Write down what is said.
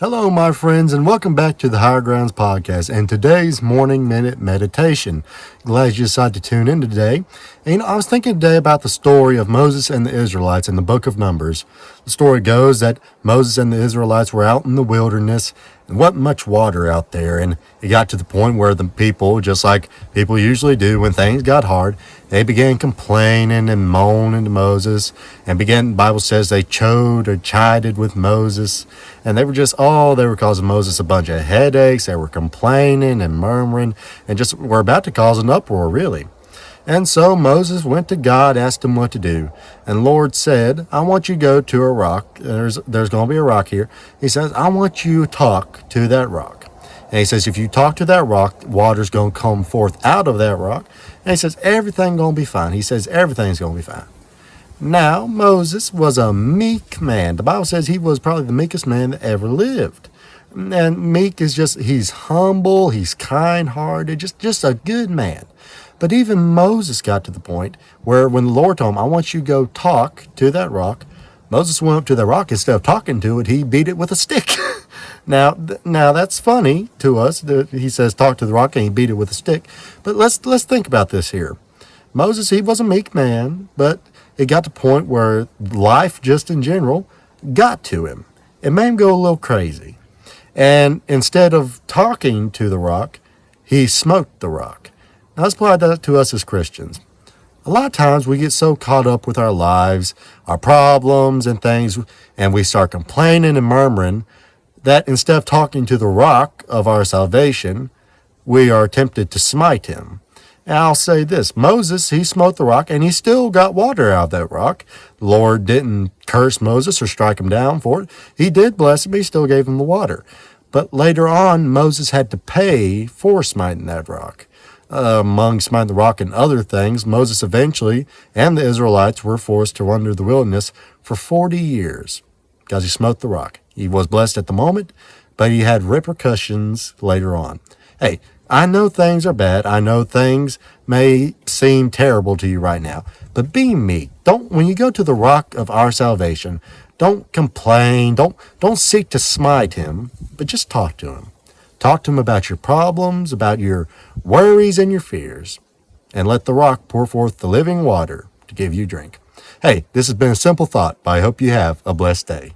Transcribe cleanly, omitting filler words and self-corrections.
Hello, my friends, and welcome back to the Higher Grounds podcast and today's morning minute meditation. Glad you decided to tune in today. And I was thinking today about the story of Moses and the Israelites in the book of Numbers. The story goes that Moses and the Israelites were out in the wilderness and wasn't much water out there. And it got to the point where the people, just like people usually do when things got hard, they began complaining and moaning to Moses and the Bible says they chided with Moses. And they were causing Moses a bunch of headaches. They were complaining and murmuring and just were about to cause an uproar, really. And so Moses went to God, asked him what to do. And the Lord said, I want you to go to a rock. There's going to be a rock here. He says, I want you to talk to that rock. And he says, if you talk to that rock, water's going to come forth out of that rock. And he says, everything's going to be fine. He says, everything's going to be fine. Now, Moses was a meek man. The Bible says he was probably the meekest man that ever lived. And meek is he's humble, he's kind-hearted, just a good man. But even Moses got to the point where when the Lord told him, I want you to go talk to that rock, Moses went up to the rock. Instead of talking to it, he beat it with a stick. Now that's funny to us. He says, talk to the rock, and he beat it with a stick. But let's think about this here. Moses, he was a meek man, but it got to the point where life just in general got to him. It made him go a little crazy. And instead of talking to the rock, he smoked the rock. Now let's apply that to us as Christians. A lot of times we get so caught up with our lives, our problems and things, and we start complaining and murmuring that instead of talking to the rock of our salvation, we are tempted to smite him. And I'll say this, Moses, he smote the rock and he still got water out of that rock. The Lord didn't curse Moses or strike him down for it. He did bless him, he still gave him the water. But later on, Moses had to pay for smiting that rock. Among smiting the rock and other things, Moses eventually and the Israelites were forced to wander the wilderness for 40 years because he smote the rock. He was blessed at the moment, but he had repercussions later on. Hey, I know things are bad. I know things may seem terrible to you right now, but be meek. When you go to the rock of our salvation, don't complain. Don't seek to smite him, but just talk to him. Talk to him about your problems, about your worries and your fears, and let the rock pour forth the living water to give you drink. Hey, this has been a simple thought, but I hope you have a blessed day.